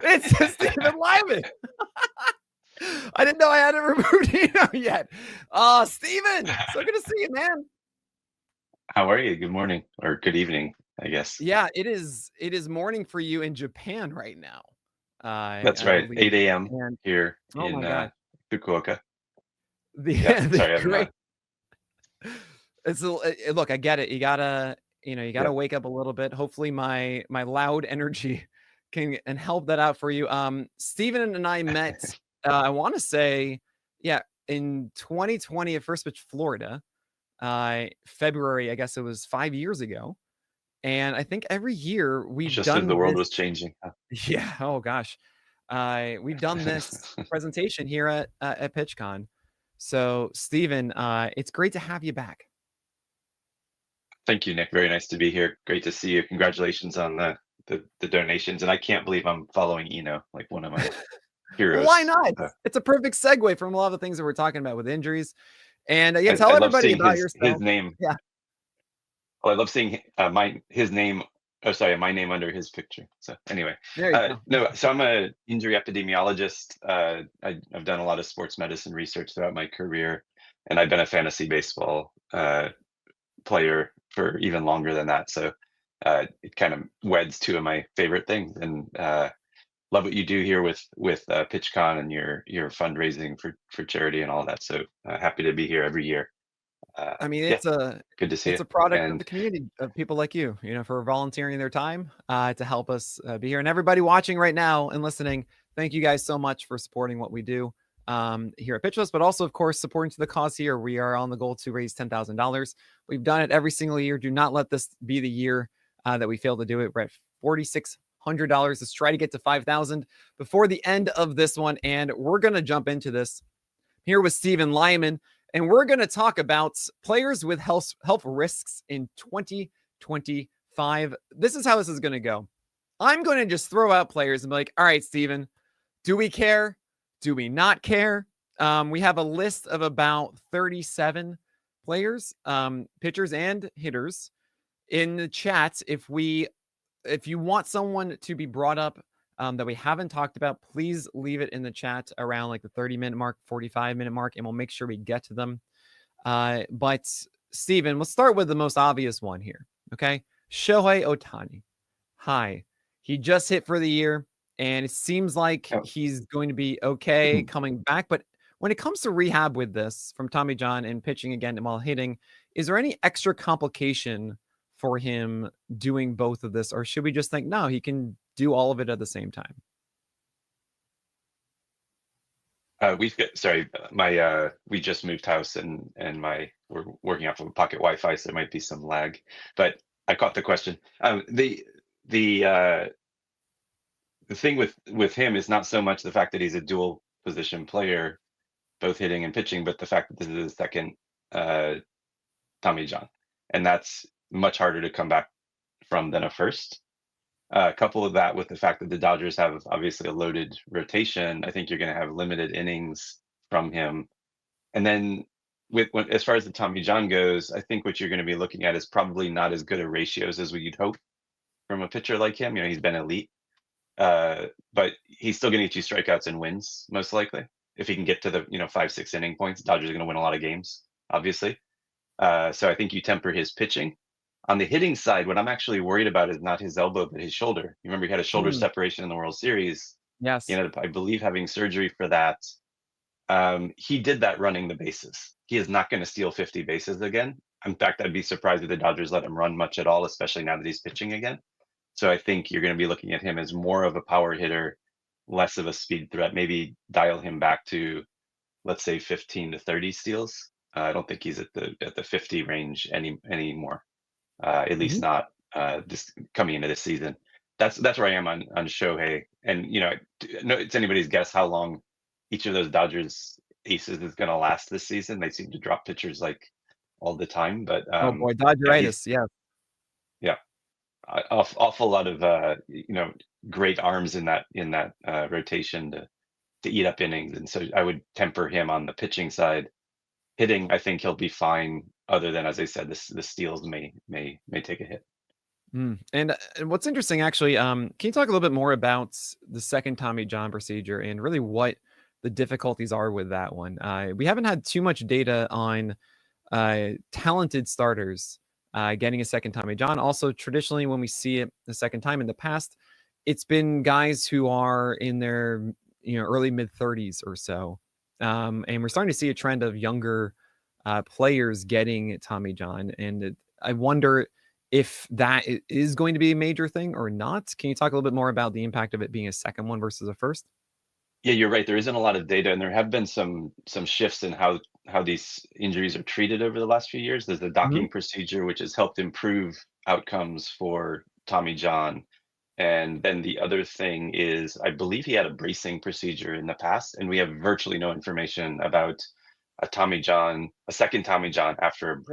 It's Stephen Lyman. I didn't know I hadn't removed Eno yet. Steven, so good to see you, man. How are you? Good morning or good evening, I guess. Yeah, it is morning for you in Japan right now. That's I right. believe. 8 a.m. And here oh in my god. Fukuoka. The Yeah, the sorry, I'm great look, I get it. You gotta, you yeah. gotta wake up a little bit. Hopefully my loud energy can and help that out for you. Steven and I met, I want to say, yeah, in 2020 at First Pitch, Florida. February, I guess it was 5 years ago. And I think every year we've Just as the done world this. was changing. Huh? Yeah. Oh gosh. We've done this presentation here at PitchCon. So, Steven, it's great to have you back. Thank you, Nick. Very nice to be here. Great to see you. Congratulations on the donations. And I can't believe I'm following Eno, like one of my Why heroes. not? It's a perfect segue from a lot of the things that we're talking about with injuries. And yeah, I tell love everybody seeing about his yourself. name. Yeah, Well, I love seeing his name. Oh, sorry, my name under his picture. So anyway, there you go. no. So I'm a injury epidemiologist. I've done a lot of sports medicine research throughout my career, and I've been a fantasy baseball player for even longer than that. So it kind of weds two of my favorite things, and love what you do here with PitchCon and your fundraising for charity and all that. So happy to be here every year. I mean, Yeah, good to see it's you. a product of the And community of people like you, for volunteering their time to help us be here. And everybody watching right now and listening, thank you guys so much for supporting what we do here at Pitchless, but also, of course, supporting to the cause here. We are on the goal to raise $10,000. We've done it every single year. Do not let this be the year that we fail to do it. We're at $4,600. Let's try to get to 5,000 before the end of this one. And we're going to jump into this here with Stephen Lyman. And we're going to talk about players with health risks in 2025. This is how this is going to go. I'm going to just throw out players and be like, all right, Steven, do we care? Do we not care? We have a list of about 37 players, pitchers and hitters in the chat. If you want someone to be brought up that we haven't talked about, please leave it in the chat around like the 30-minute mark, 45-minute mark, and we'll make sure we get to them. But Steven, we'll start with the most obvious one here. Okay. Shohei Ohtani. Hi. He just hit for the year, and it seems like oh, he's going to be okay coming back. But when it comes to rehab with this from Tommy John and pitching again while hitting, is there any extra complication for him doing both of this? Or should we just think, no, he can do all of it at the same time? we've got sorry, my we just moved house and my we're working off of a pocket Wi-Fi, so there might be some lag. But I caught the question. The the thing with him is not so much the fact that he's a dual position player, both hitting and pitching, but the fact that this is his second uh, Tommy John, and that's much harder to come back from than a first. Couple of that with the fact that the Dodgers have obviously a loaded rotation, I think you're going to have limited innings from him. And then as far as the Tommy John goes, I think what you're going to be looking at is probably not as good of ratios as you'd hope from a pitcher like him. He's been elite, but he's still going to get you strikeouts and wins most likely. If he can get to the 5-6 inning points, Dodgers are going to win a lot of games, obviously. So I think you temper his pitching. On the hitting side, what I'm actually worried about is not his elbow, but his shoulder. You remember he had a shoulder Mm, separation in the World Series. yes. I believe having surgery for that. He did that running the bases. He is not going to steal 50 bases again. In fact, I'd be surprised if the Dodgers let him run much at all, especially now that he's pitching again. So I think you're going to be looking at him as more of a power hitter, less of a speed threat. Maybe dial him back to, let's say, 15 to 30 steals. I don't think he's at the 50 range anymore. At least Mhm. not this coming into this season. That's where I am on Shohei. And no, it's anybody's guess how long each of those Dodgers aces is going to last this season. They seem to drop pitchers like all the time, but Oh boy, yeah, he's Dodgeritis. Yeah. yeah, awful lot of great arms in that rotation to eat up innings, and so I would temper him on the pitching side. Hitting, I think he'll be fine. Other than, as I said, the steals may take a hit. And what's interesting, actually, can you talk a little bit more about the second Tommy John procedure and really what the difficulties are with that one? We haven't had too much data on talented starters getting a second Tommy John. Also, traditionally, when we see it the second time in the past, it's been guys who are in their early mid 30s or so, and we're starting to see a trend of younger players getting Tommy John. And I wonder if that is going to be a major thing or not. Can you talk a little bit more about the impact of it being a second one versus a first? Yeah, you're right. There isn't a lot of data, and there have been some shifts in how these injuries are treated over the last few years. There's the Hmm. docking procedure, which has helped improve outcomes for Tommy John. And then the other thing is, I believe he had a bracing procedure in the past, and we have virtually no information about a second Tommy John after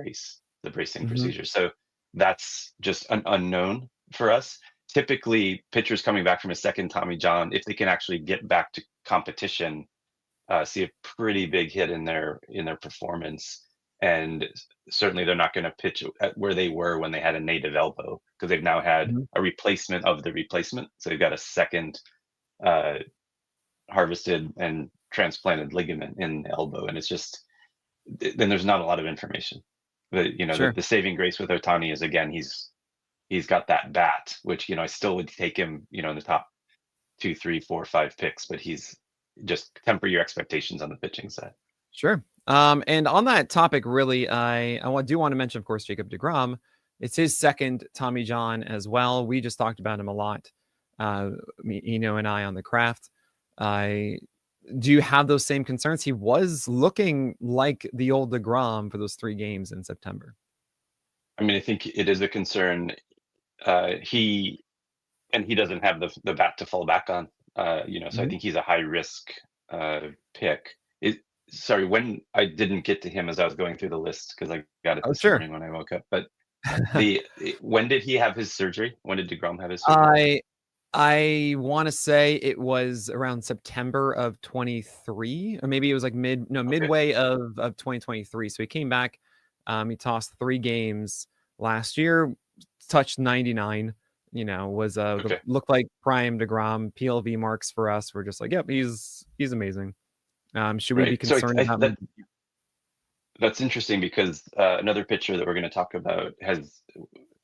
the bracing Hmm. procedure. So that's just an unknown for us. Typically, pitchers coming back from a second Tommy John, if they can actually get back to competition, see a pretty big hit in their performance. And certainly, they're not going to pitch at where they were when they had a native elbow, because they've now had Hmm. a replacement of the replacement. So they've got a second uh, harvested and transplanted ligament in the elbow, and it's just then there's not a lot of information. Sure. The saving grace with Otani is, again, he's got that bat, which I still would take him in the top 2, 3, 4, 5 picks, but he's just temper your expectations on the pitching side. Sure. And on that topic, really, do want to mention, of course, Jacob DeGrom. It's his second Tommy John as well. We just talked about him a lot, Eno and I on the craft. I Do you have those same concerns? He was looking like the old DeGrom for those 3 games in September. I mean, I think it is a concern. He doesn't have the bat to fall back on. So I Mhm. think he's a high risk pick. Sorry, when I didn't get to him as I was going through the list, because I got it Oh, this sure. morning when I woke up. But when did he have his surgery? When did DeGrom have his surgery? I I want to say it was around September of 23, or maybe it was like Okay, midway of 2023. So he came back. He tossed 3 games last year, touched 99. Was okay, looked like prime DeGrom. PLV marks for us. We're just like, yep, he's amazing. Should we be right. So concerned about him? that's interesting, because another pitcher that we're going to talk about has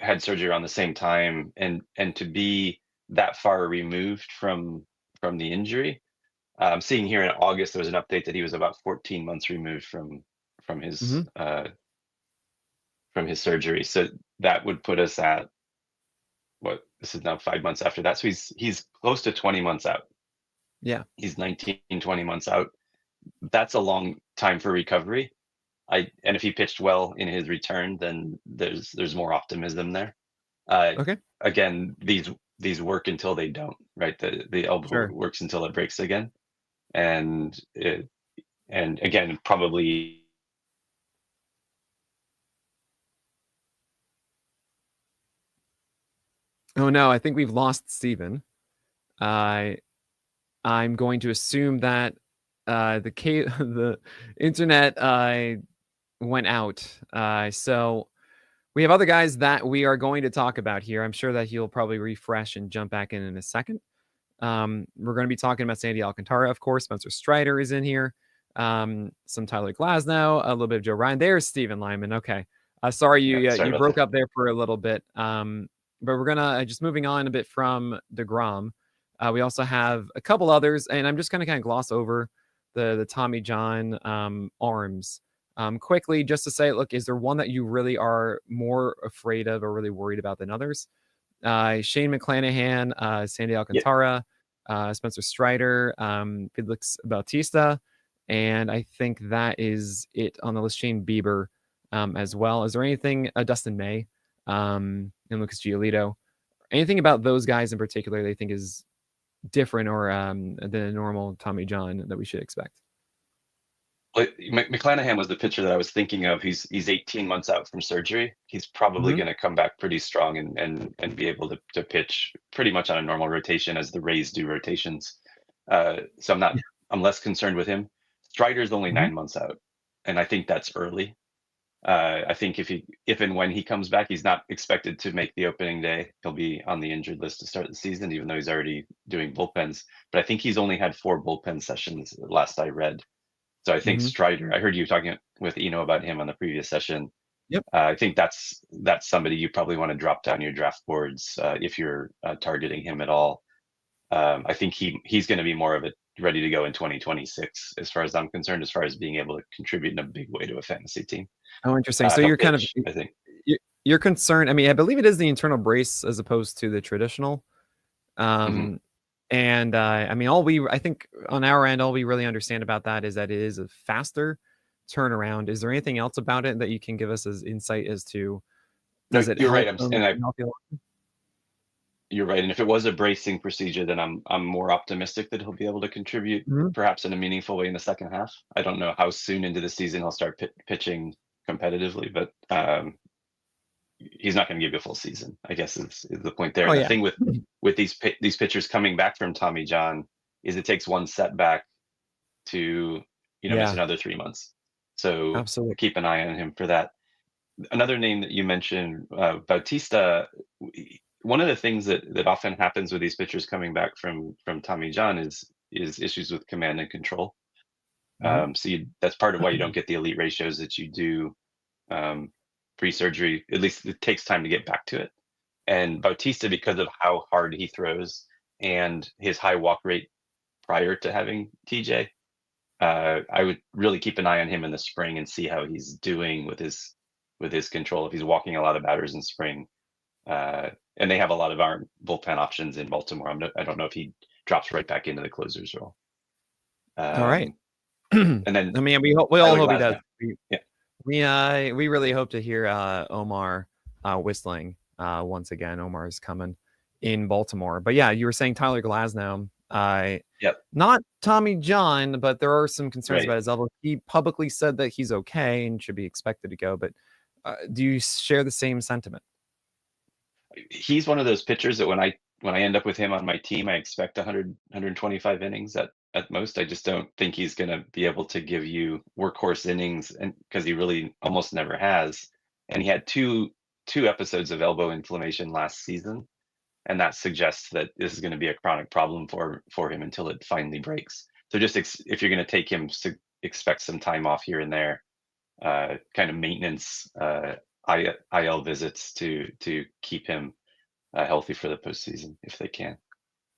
had surgery around the same time, and to be that far removed from the injury. Seeing here in August, there was an update that he was about 14 months removed from his Hmm. uh, from his surgery. So that would put us at, what, this is now 5 months after that. So he's close to 20 months out. Yeah. He's 19, 20 months out. That's a long time for recovery. And if he pitched well in his return, then there's more optimism there. Uh, Okay. Again, these work until they don't, right? The elbow Sure. works until it breaks again, and again, probably. Oh no, I think we've lost Steven. I I'm going to assume that the internet went out. So we have other guys that we are going to talk about here. I'm sure that he'll probably refresh and jump back in a second. We're going to be talking about Sandy Alcantara, of course. Spencer Strider is in here. Some Tyler Glasnow, a little bit of Joe Ryan. There's Stephen Lyman. Okay. Sorry, Yeah, sorry you about broke that. up there for a little bit. But we're gonna just moving on a bit from Degrom. We also have a couple others, and I'm just gonna kind of gloss over the Tommy John arms quickly, just to say, look, is there one that you really are more afraid of or really worried about than others? Shane McClanahan, Sandy Yeah, Alcantara, Spencer Strider, Felix Bautista, and I think that is it on the list. Shane Bieber as well. Is there anything, Dustin May, and Lucas Giolito, anything about those guys in particular they think is different or than a normal Tommy John that we should expect? McClanahan was the pitcher that I was thinking of. He's 18 months out from surgery. He's probably Hmm. going to come back pretty strong, and be able to pitch pretty much on a normal rotation, as the Rays do rotations. So I'm less concerned with him. Strider's only Hmm. 9 months out, and I think that's early. I think if and when he comes back, he's not expected to make the opening day. He'll be on the injured list to start the season, even though he's already doing bullpens. But I think he's only had 4 bullpen sessions last I read. So I think Strider, I heard you talking with Eno about him on the previous session. Yep. I think that's somebody you probably want to drop down your draft boards if you're targeting him at all. I think he's going to be more of a ready to go in 2026, as far as I'm concerned, as far as being able to contribute in a big way to a fantasy team. Oh, interesting. So you're kind of, I think you're concerned. I mean, I believe it is the internal brace as opposed to the traditional. And I mean, I think on our end, all we really understand about that is that it is a faster turnaround. Is there anything else about it that you can give us as insight as to? Does it? You're right. You're right. And if it was a bracing procedure, then I'm more optimistic that he'll be able to contribute perhaps in a meaningful way in the second half. I don't know how soon into the season he'll start pitching competitively, but he's not going to give you a full season, I guess is the point there. The thing with these pitchers coming back from Tommy John is it takes one setback to miss another 3 months. So absolutely keep an eye on him for that. Another name that you mentioned, Bautista. One of the things that often happens with these pitchers coming back from Tommy John is issues with command and control. So that's part of why you don't get the elite ratios that you do pre-surgery. At least it takes time to get back to it. And Bautista, because of how hard he throws and his high walk rate prior to having TJ, I would really keep an eye on him in the spring and see how he's doing with his control. If he's walking a lot of batters in spring. And they have a lot of our bullpen options in Baltimore. I don't know if he drops right back into the closer's role. All right. And then I mean, we all hope he does. We really hope to hear Omar whistling once again. Omar is coming in Baltimore. But yeah, you were saying Tyler Glasnow. Not Tommy John, but there are some concerns about his elbow. He publicly said that he's okay and should be expected to go. But do you share the same sentiment? He's one of those pitchers that when I end up with him on my team, I expect 100, 125 innings at most. I just don't think he's going to be able to give you workhorse innings, and because he really almost never has. And he had two episodes of elbow inflammation last season, and that suggests that this is going to be a chronic problem for him until it finally breaks. So just if you're going to take him, expect some time off here and there, kind of maintenance IL visits to keep him healthy for the postseason if they can.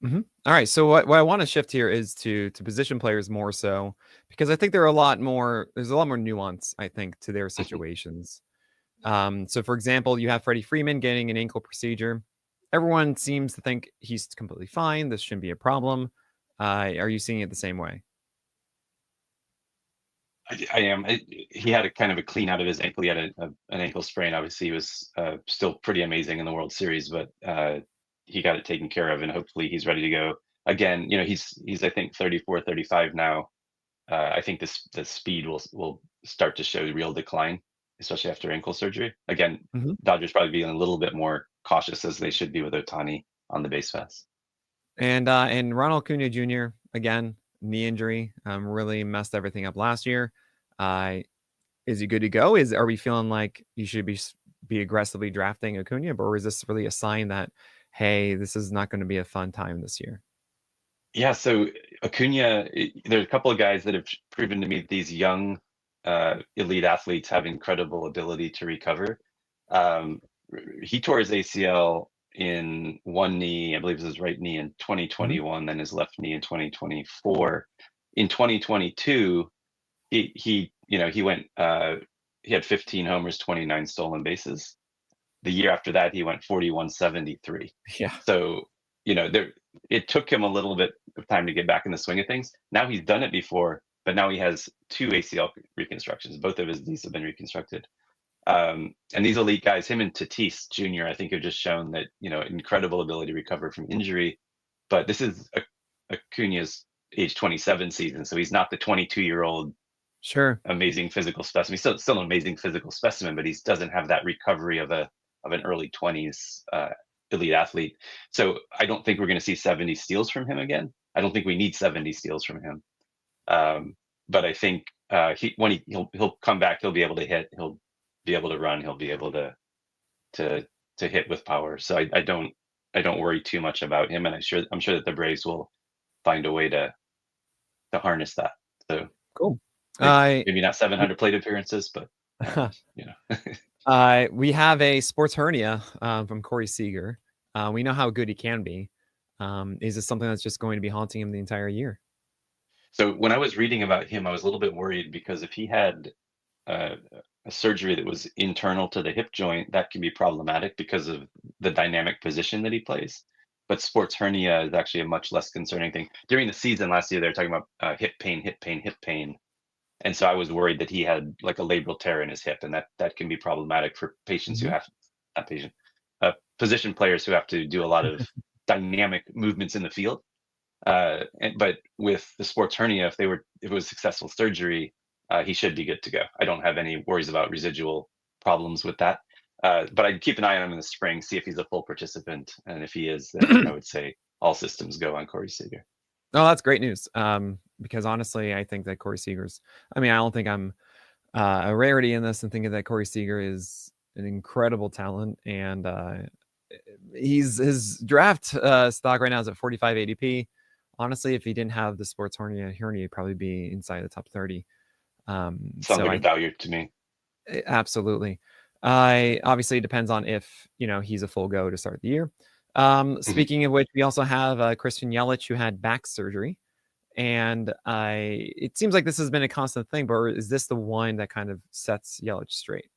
All right. So what I want to shift here is to position players more so, because I think there's a lot more nuance, I think, to their situations. So for example, you have Freddie Freeman getting an ankle procedure. Everyone seems to think he's completely fine. This shouldn't be a problem. Are you seeing it the same way? I am. He had a kind of a clean out of his ankle. He had an ankle sprain. Obviously, he was still pretty amazing in the World Series, but he got it taken care of, and hopefully he's ready to go again. He's I think 34, 35 now. I think the speed will start to show real decline, especially after ankle surgery. Again, Dodgers probably being a little bit more cautious as they should be with Ohtani on the base pass. And Ronald Acuna Jr. again, knee injury, really messed everything up last year. Is he good to go? Are we feeling like you should be aggressively drafting Acuna, or is this really a sign that, hey, this is not going to be a fun time this year? Yeah, so Acuna, there's a couple of guys that have proven to me these young elite athletes have incredible ability to recover. He tore his ACL in one knee, I believe it was his right knee in 2021, then his left knee in 2024. In 2022, he went he had 15 homers, 29 stolen bases. The year after that, he went 41-73. Yeah. So it took him a little bit of time to get back in the swing of things. Now he's done it before, but now he has 2 ACL reconstructions. Both of his knees have been reconstructed. And these elite guys, him and Tatis Jr., I think have just shown that, incredible ability to recover from injury. But this is Acuna's age 27 season, so he's not the 22-year-old amazing physical specimen. He's still an amazing physical specimen, but he doesn't have that recovery of an early 20s elite athlete. So I don't think we're going to see 70 steals from him again. I don't think we need 70 steals from him. But I think he'll come back. He'll be able to hit. He'll be able to run. He'll be able to hit with power. So I don't worry too much about him, and I'm sure that the Braves will find a way to harness that. So Cool. maybe not 700 plate appearances, but you know. We have a sports hernia from Corey Seager. We know how good he can be. Is this something that's just going to be haunting him the entire year? So when I was reading about him, I was a little bit worried because if he had a surgery that was internal to the hip joint, that can be problematic because of the dynamic position that he plays. But sports hernia is actually a much less concerning thing. During the season last year, they were talking about hip pain. And so I was worried that he had like a labral tear in his hip, and that can be problematic for patients who have not patient position players who have to do a lot of dynamic movements in the field. But with the sports hernia, if it was successful surgery, he should be good to go. I don't have any worries about residual problems with that. But I'd keep an eye on him in the spring, see if he's a full participant, and if he is, then I would say all systems go on Corey Seager. Oh, that's great news. Because honestly, I think that Corey Seager's. I mean, I don't think I'm a rarity in this, and thinking that Corey Seager is an incredible talent, and his draft stock right now is at 45 ADP. Honestly, if he didn't have the sports hernia, he'd probably be inside the top 30. Sounds like a value to me. Absolutely. Obviously, it depends on if he's a full go to start the year. Speaking of which, we also have Christian Yelich, who had back surgery, and it seems like this has been a constant thing. But is this the one that kind of sets Yelich straight?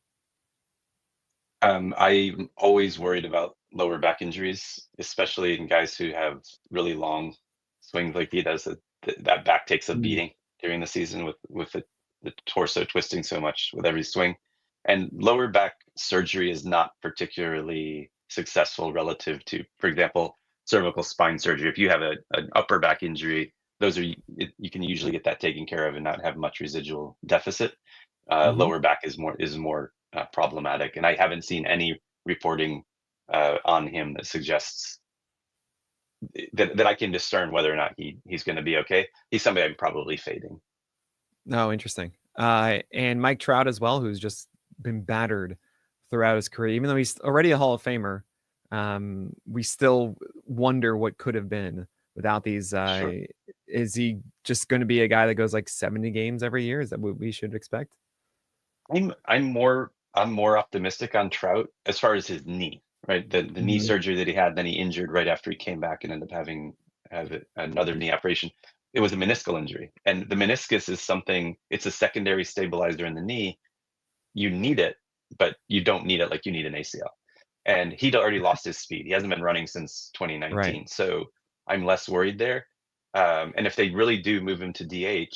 I'm always worried about lower back injuries, especially in guys who have really long swings like he does. That back takes a beating during the season with the torso twisting so much with every swing. And lower back surgery is not particularly successful relative to, for example, cervical spine surgery. If you have an upper back injury, you can usually get that taken care of and not have much residual deficit. Lower back is more problematic, and I haven't seen any reporting on him that suggests that I can discern whether or not he's going to be okay. He's somebody I'm probably fading. Oh, interesting. And Mike Trout as well, who's just been battered throughout his career, even though he's already a Hall of Famer. We still wonder what could have been without these. Sure. Is he just going to be a guy that goes like 70 games every year? Is that what we should expect? I'm more optimistic on Trout as far as his knee, right? The knee surgery that he had, then he injured right after he came back and ended up having another knee operation. It was a meniscal injury, and the meniscus is something. It's a secondary stabilizer in the knee. You need it, but you don't need it like you need an ACL. And he'd already lost his speed. He hasn't been running since 2019, Right. so I'm less worried there. And if they really do move him to DH,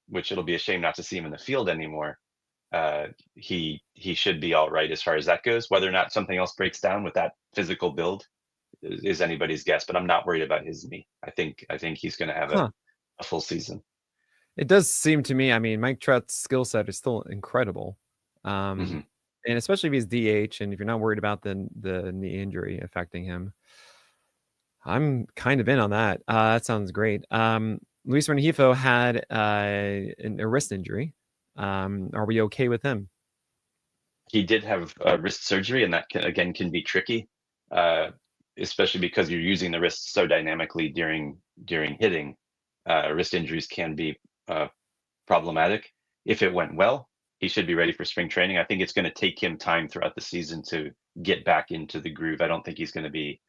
which it'll be a shame not to see him in the field anymore, he should be all right as far as that goes. Whether or not something else breaks down with that physical build is anybody's guess, but I'm not worried about his knee. I think he's going to have a full season. It does seem to me, I mean, Mike Trout's skill set is still incredible. And especially if he's DH, and if you're not worried about the knee injury affecting him, I'm kind of in on that. That sounds great. Luis Rengifo had a wrist injury. Are we okay with him? He did have wrist surgery, and that can be tricky, especially because you're using the wrist so dynamically during hitting. Wrist injuries can be problematic. If it went well, he should be ready for spring training. I think it's going to take him time throughout the season to get back into the groove. I don't think he's going to be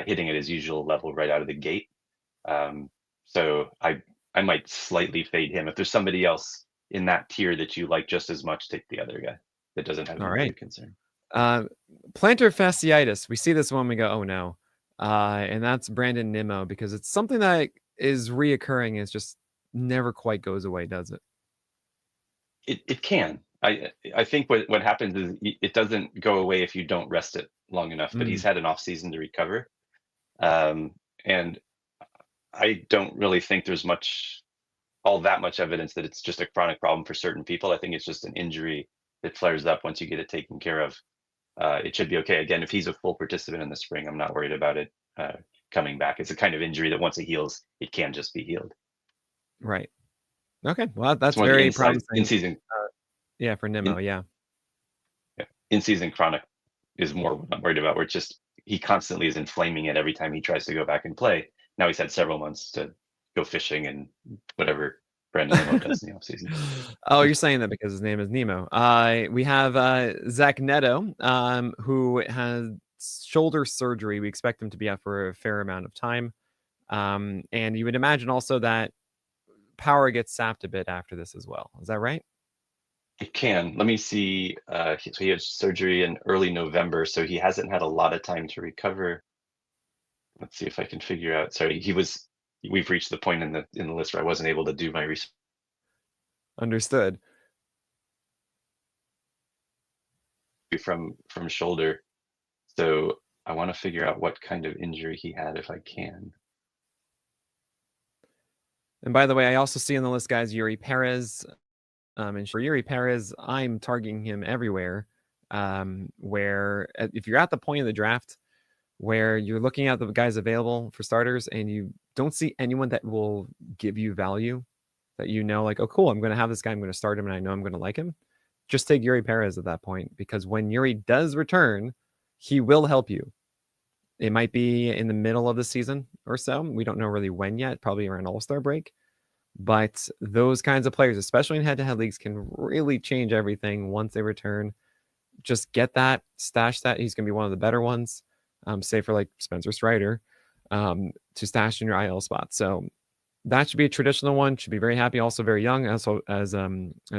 hitting at his usual level right out of the gate. So I might slightly fade him. If there's somebody else in that tier that you like just as much, take the other guy that doesn't have any concern. Plantar fasciitis. We see this one, we go, oh no. And that's Brandon Nimmo, because it's something that is reoccurring. It's just never quite goes away, does it? It can. I think what happens is it doesn't go away if you don't rest it long enough. But he's had an off season to recover, and I don't really think there's all that much evidence that it's just a chronic problem for certain people. I think it's just an injury that flares up once you get it taken care of. It should be okay. Again, if he's a full participant in the spring, I'm not worried about it coming back. It's a kind of injury that once it heals, it can just be healed. Right. Okay. Well, that's very promising. In season. Yeah, for Nimmo. Yeah. in-season chronic is more what I'm worried about, where it's just he constantly is inflaming it every time he tries to go back and play. Now he's had several months to go fishing and whatever Brandon Nemo does in the offseason. Oh, you're saying that because his name is Nemo. We have Zach Neto, who has shoulder surgery. We expect him to be out for a fair amount of time. And you would imagine also that power gets sapped a bit after this as well. Is that right? It can. Let me see. So he had surgery in early November, so he hasn't had a lot of time to recover. Let's see if I can figure out. Sorry, we've reached the point in the list where I wasn't able to do my research Understood. from shoulder. So I want to figure out what kind of injury he had if I can. And by the way, I also see on the list, guys, Yuri Perez. And for Yuri Perez, I'm targeting him everywhere. Where if you're at the point of the draft where you're looking at the guys available for starters and you don't see anyone that will give you value, that you know, like, oh, cool, I'm going to have this guy, I'm going to start him, and I know I'm going to like him, just take Yuri Perez at that point, because when Yuri does return, he will help you. It might be in the middle of the season or so. We don't know really when yet, probably around All-Star break. But those kinds of players, especially in head-to-head leagues, can really change everything once they return. Just get that, stash that. He's going to be one of the better ones, say for like Spencer Strider, to stash in your IL spot. So that should be a traditional one. Should be very happy. Also very young, as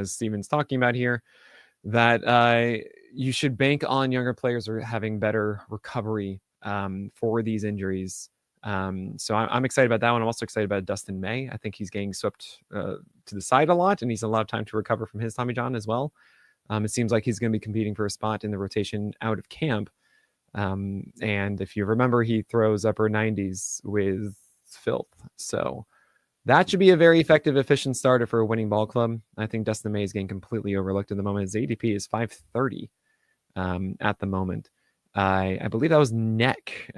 Steven's talking about here, that you should bank on younger players or having better recovery for these injuries. So I'm excited about that one. I'm also excited about Dustin May. I think he's getting swept to the side a lot, and he's a lot of time to recover from his Tommy John as well. It seems like he's going to be competing for a spot in the rotation out of camp. And if you remember, he throws upper 90s with filth. So that should be a very effective, efficient starter for a winning ball club. I think Dustin May is getting completely overlooked at the moment. His ADP is 530 at the moment. I believe that was neck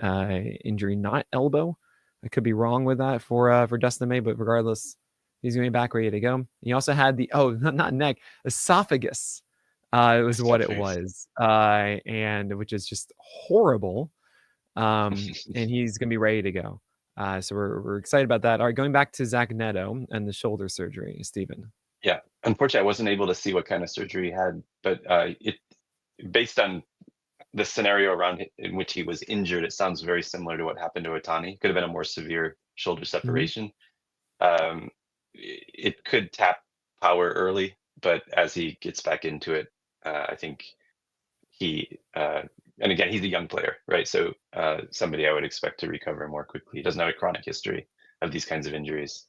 injury, not elbow. I could be wrong with that for Dustin May, but regardless, he's going to be back ready to go. He also had the not neck, esophagus. It was what it was, and which is just horrible. And he's going to be ready to go. So we're excited about that. All right, going back to Zach Neto and the shoulder surgery, Stephen. Yeah, unfortunately, I wasn't able to see what kind of surgery he had, but it based on the scenario around in which he was injured, it sounds very similar to what happened to Otani. Could have been a more severe shoulder separation. It could tap power early, but as he gets back into it, I think he and again, he's a young player, right? So somebody I would expect to recover more quickly. He doesn't have a chronic history of these kinds of injuries.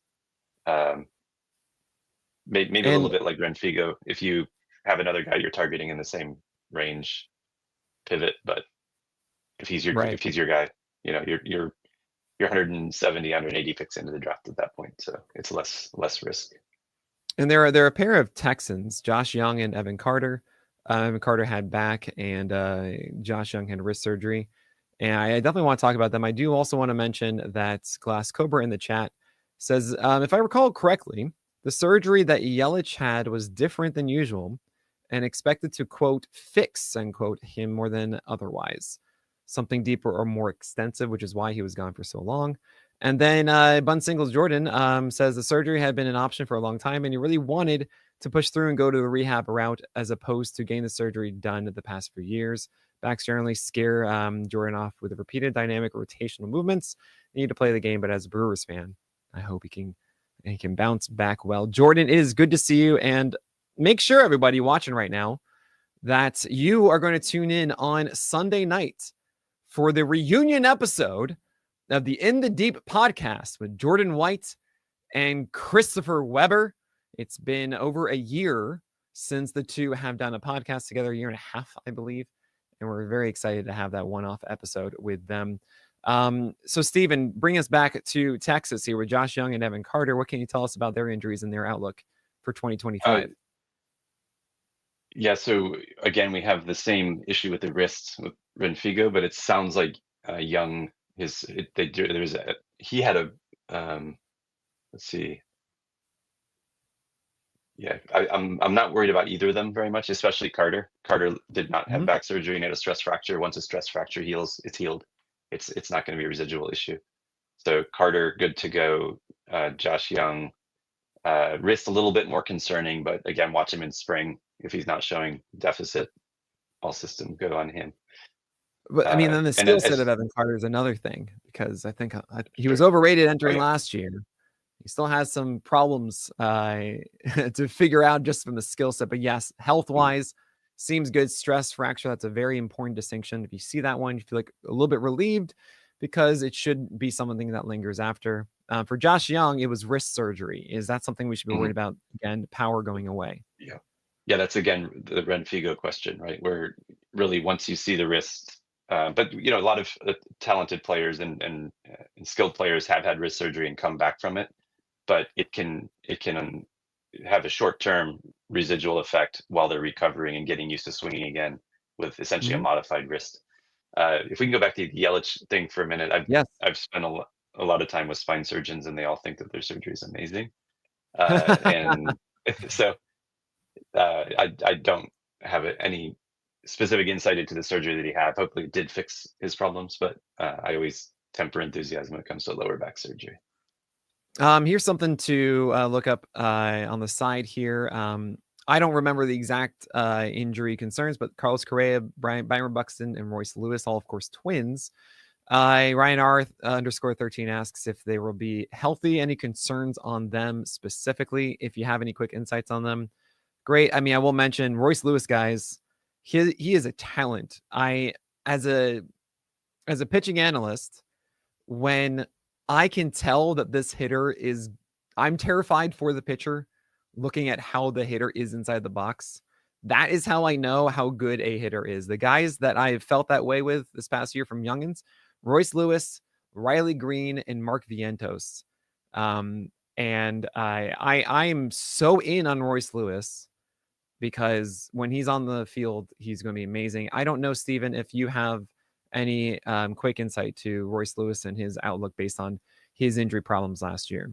Maybe a little bit like Renfigo. If you have another guy you're targeting in the same range, pivot. But if he's your guy, you know, you're 170, 180 picks into the draft at that point, so it's less risk. And there are a pair of Texans, Josh Young and Evan Carter. Evan Carter had back, and Josh Young had wrist surgery. And I definitely want to talk about them. I do also want to mention that Glass Cobra in the chat says, if I recall correctly, the surgery that Yelich had was different than usual and expected to, quote, fix, unquote, him more than otherwise. Something deeper or more extensive, which is why he was gone for so long. And then Bun Singles Jordan says the surgery had been an option for a long time, and he really wanted to push through and go to the rehab route as opposed to getting the surgery done the past few years. Backs generally scare Jordan off with the repeated dynamic rotational movements. Need to play the game, but as a Brewers fan, I hope he can bounce back well. Jordan, it is good to see you, and make sure everybody watching right now that you are going to tune in on Sunday night for the reunion episode of the In the Deep podcast with Jordan White and Christopher Weber. It's been over a year since the two have done a podcast together, a year and a half, I believe. And we're very excited to have that one-off episode with them. So, Stephen, bring us back to Texas here with Josh Young and Evan Carter. What can you tell us about their injuries and their outlook for 2025? Yeah, so again, we have the same issue with the wrists with Renfigo, but it sounds like Young, he had a, let's see. Yeah, I'm not worried about either of them very much, especially Carter. Carter did not have back surgery and had a stress fracture. Once a stress fracture heals, it's healed. It's not going to be a residual issue. So Carter, good to go. Josh Young, wrist a little bit more concerning, but again, watch him in spring. If he's not showing deficit, all system go on him. But I mean, then the And skill set as of Evan Carter is another thing, because I think he was sure. overrated entering yeah. last year. He still has some problems to figure out just from the skill set. But yes, health wise, seems good. Stress fracture, that's a very important distinction. If you see that one, you feel like a little bit relieved, because it should be something that lingers after. For Josh Young, it was wrist surgery. Is that something we should be worried about? Again, power going away. Yeah, that's again the Ren Figo question, right? Where really once you see the wrist, but a lot of talented players and skilled players have had wrist surgery and come back from it, but it can have a short-term residual effect while they're recovering and getting used to swinging again with essentially a modified wrist. If we can go back to the Yelich thing for a minute, I've spent a lot of time with spine surgeons, and they all think that their surgery is amazing, and so I don't have any specific insight into the surgery that he had. Hopefully, it did fix his problems, but I always temper enthusiasm when it comes to lower back surgery. Here's something to look up on the side here. I don't remember the exact injury concerns, but Carlos Correa, Byron Buxton, and Royce Lewis, all of course twins. Ryan R _13 asks if they will be healthy. Any concerns on them specifically? If you have any quick insights on them, great. I mean, I will mention Royce Lewis, guys. He is a talent. As a pitching analyst, when I can tell that this hitter is, I'm terrified for the pitcher looking at how the hitter is inside the box. That is how I know how good a hitter is. The guys that I've felt that way with this past year from Youngins, Royce Lewis, Riley Green, and Mark Vientos. And I'm so in on Royce Lewis, because when he's on the field, he's going to be amazing. I don't know, Steven, if you have any quick insight to Royce Lewis and his outlook based on his injury problems last year.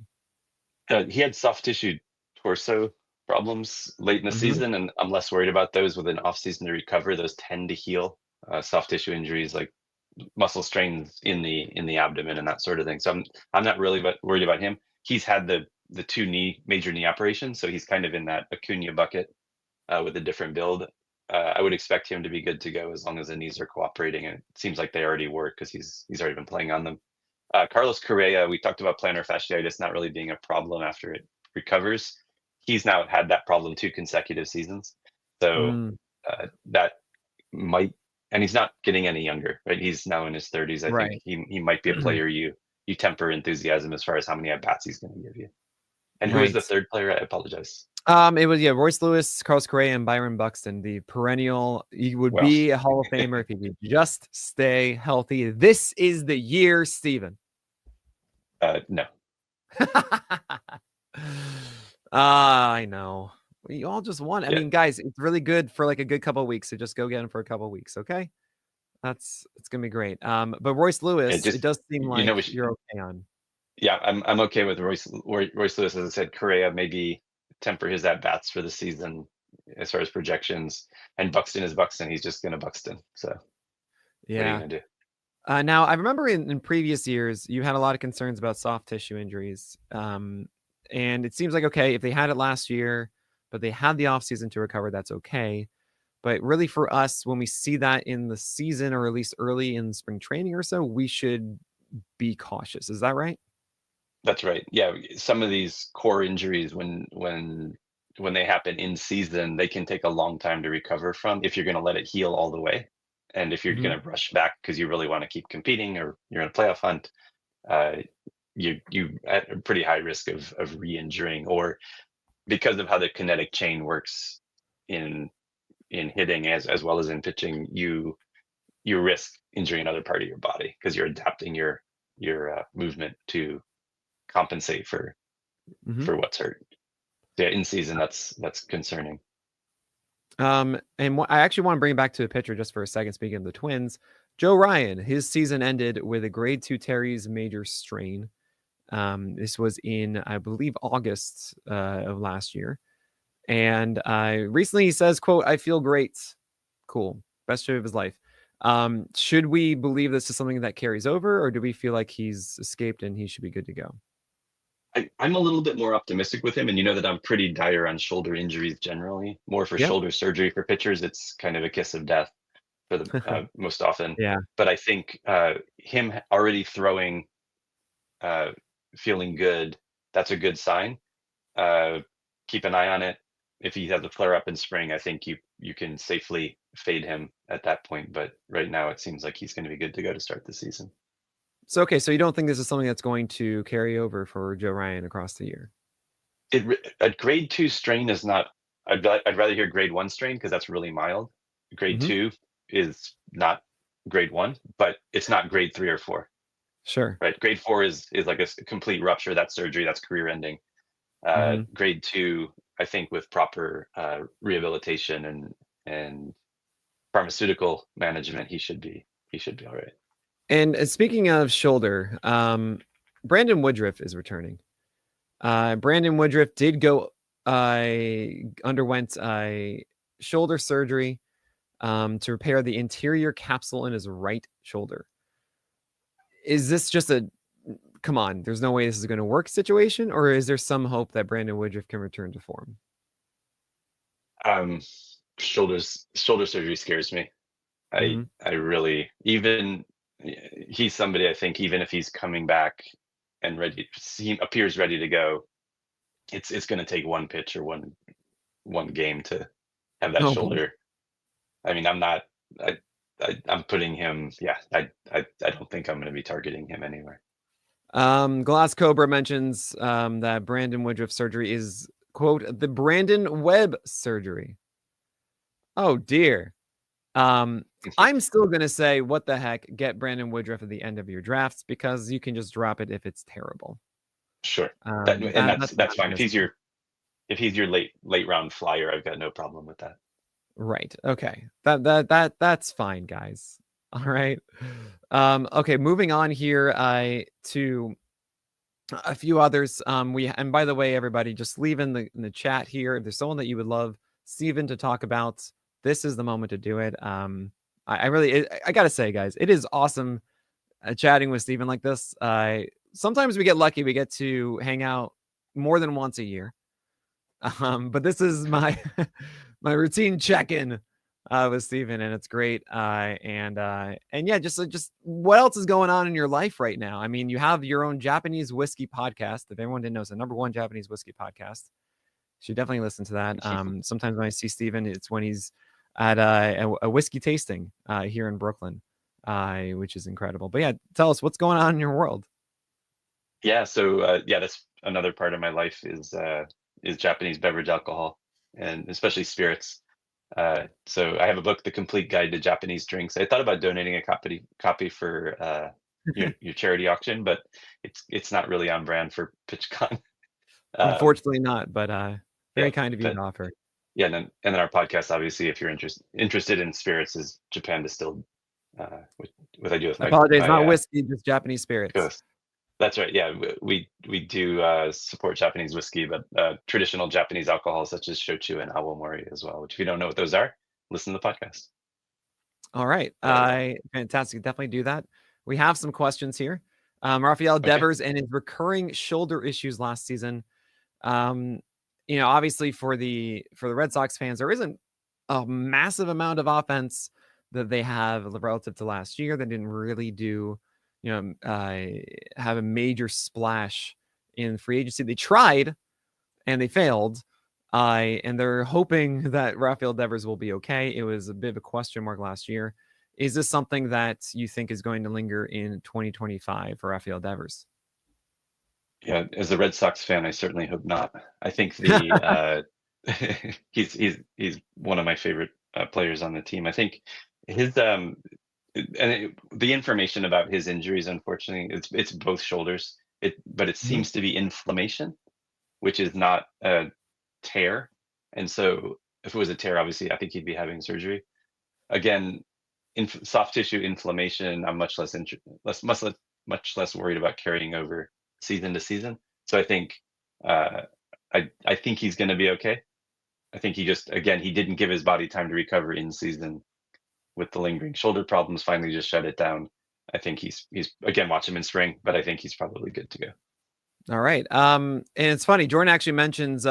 He had soft tissue torso problems late in the season, and I'm less worried about those with an off season to recover. Those tend to heal. Soft tissue injuries like muscle strains in the abdomen and that sort of thing. So I'm not really worried about him. He's had the two major knee operations, so he's kind of in that Acuna bucket with a different build. I would expect him to be good to go as long as the knees are cooperating, and it seems like they already were, because he's already been playing on them. Carlos Correa, we talked about plantar fasciitis not really being a problem after it recovers. He's now had that problem 2 consecutive seasons, so that might, and he's not getting any younger, right? He's now in his 30s. I think he might be a player you temper enthusiasm as far as how many at bats he's going to give you. And who was the third player? I apologize. It was Royce Lewis, Carlos Correa, and Byron Buxton. The perennial, he would be a Hall of Famer if he could just stay healthy. This is the year, Steven. No. I know. We all just want. I mean, guys, it's really good for like a good couple of weeks. So just go get him for a couple of weeks, okay? It's gonna be great. But Royce Lewis, it does seem like you're okay on. Yeah, I'm okay with Royce Lewis. As I said, Correa maybe temper his at bats for the season as far as projections, and Buxton is Buxton. He's just gonna Buxton. So what are you gonna do? Now I remember in previous years you had a lot of concerns about soft tissue injuries, and it seems like okay if they had it last year, but they had the offseason to recover, that's okay. But really for us, when we see that in the season or at least early in spring training or so, we should be cautious. Is that right? That's right. Yeah, some of these core injuries, when they happen in season, they can take a long time to recover from if you're going to let it heal all the way. And if you're going to rush back because you really want to keep competing or you're in a playoff hunt, you at a pretty high risk of re-injuring, or because of how the kinetic chain works in hitting as well as in pitching, you risk injuring another part of your body because you're adapting your movement to compensate for what's hurt. Yeah, in season, that's concerning. And I actually want to bring it back to a pitcher just for a second. Speaking of the Twins, Joe Ryan, his season ended with a grade 2 teres major strain. This was in, I believe, August of last year. And recently he says, quote, "I feel great." Cool. Best trip of his life. Should we believe this is something that carries over, or do we feel like he's escaped and he should be good to go? I'm a little bit more optimistic with him, and you know that I'm pretty dire on shoulder injuries generally. More for Yep. shoulder surgery for pitchers, it's kind of a kiss of death for the most often. Yeah. But I think him already throwing, uh, feeling good, that's a good sign. Keep an eye on it. If he has a flare up in spring, I think you can safely fade him at that point. But right now, it seems like he's going to be good to go to start the season. So, okay, so you don't think this is something that's going to carry over for Joe Ryan across the year? A grade 2 strain is not. I'd rather hear grade 1 strain because that's really mild. Grade Mhm. 2 is not grade 1, but it's not grade 3 or 4. Sure. Right? Grade 4 is like a complete rupture. That's surgery. That's career ending. Mhm. Grade 2, I think, with proper rehabilitation and pharmaceutical management, he should be all right. And speaking of shoulder, Brandon Woodruff is returning. Brandon Woodruff did go, underwent shoulder surgery to repair the interior capsule in his right shoulder. Is this just a come on, there's no way this is going to work situation, or is there some hope that Brandon Woodruff can return to form? Um, shoulder surgery scares me. Mhm. I really, even he's somebody I think even if he's coming back and he appears ready to go, it's going to take one pitch or one game to have that Oh boy. shoulder. I mean, I'm not. I'm putting him. Yeah, I don't think I'm going to be targeting him anywhere. Glass Cobra mentions that Brandon Woodruff surgery is, quote, the Brandon Webb surgery. Oh dear. Um, I'm still gonna say, what the heck, get Brandon Woodruff at the end of your drafts because you can just drop it if it's terrible. Sure, and That's what that's I'm fine. gonna say. If he's your late round flyer, I've got no problem with that. Right. Okay. That's fine, guys. All right. Okay, moving on here to a few others. And by the way, everybody, just leave in the chat here if there's someone that you would love Steven to talk about. This is the moment to do it. I really I gotta say, guys, it is awesome chatting with Steven like this. Sometimes we get lucky; we get to hang out more than once a year. But this is my my routine check-in with Steven, and it's great. And yeah, just what else is going on in your life right now? I mean, you have your own Japanese whiskey podcast. If everyone didn't know, it's the #1 Japanese whiskey podcast. You should definitely listen to that. Sometimes when I see Steven, it's when he's at a whiskey tasting here in Brooklyn, which is incredible. But yeah, tell us what's going on in your world. Yeah, so yeah, that's another part of my life is Japanese beverage alcohol and especially spirits. So I have a book, The Complete Guide to Japanese Drinks. I thought about donating a copy for your charity auction, but it's not really on brand for PitchCon. Um, Unfortunately, not, but yeah, very kind of you but to offer. yeah, and then our podcast, obviously, if you're interested in spirits, is Japan Distilled, what I do with I my apologize, my not whiskey, just Japanese spirits. co-host. That's right. Yeah, we do support Japanese whiskey, but traditional Japanese alcohols such as shochu and awamori as well. Which, if you don't know what those are, listen to the podcast. All right. But, Fantastic. Definitely do that. We have some questions here. Rafael okay. Devers and his recurring shoulder issues last season. Um, obviously for the Red Sox fans, there isn't a massive amount of offense that they have relative to last year. They didn't really do, have a major splash in free agency. They tried and they failed. And they're hoping that Rafael Devers will be okay. It was a bit of a question mark last year. Is this something that you think is going to linger in 2025 for Rafael Devers? Yeah, as a Red Sox fan, I certainly hope not. I think the he's one of my favorite players on the team. I think his the information about his injuries, unfortunately, it's both shoulders. But it Mhm. seems to be inflammation, which is not a tear. And so, if it was a tear, obviously, I think he'd be having surgery. Again, soft tissue inflammation, I'm much less worried about carrying over season to season. So I think uh, I think he's going to be okay. I think he just, again, he didn't give his body time to recover in season with the lingering shoulder problems. Finally, just shut it down. I think he's again, watch him in spring, but I think he's probably good to go. All right. And it's funny. Jordan actually mentions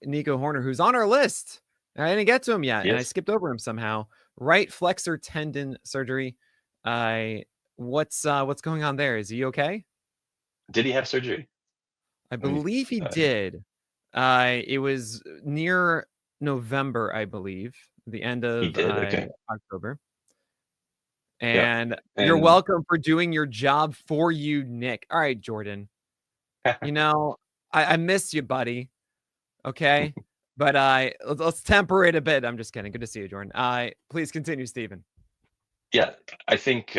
Nico Horner, who's on our list. I didn't get to him yet, and I Yes. skipped over him somehow. Right flexor tendon surgery. What's going on there? Is he okay? Did he have surgery? I believe he did. It was near November, I believe, the end He of did. Okay. October. Yeah. And you're And welcome for doing your job for you, Nick. All right, Jordan. You know, I miss you, buddy. Okay. But let's temper it a bit. I'm just kidding. Good to see you, Jordan. Please continue, Stephen. yeah, I think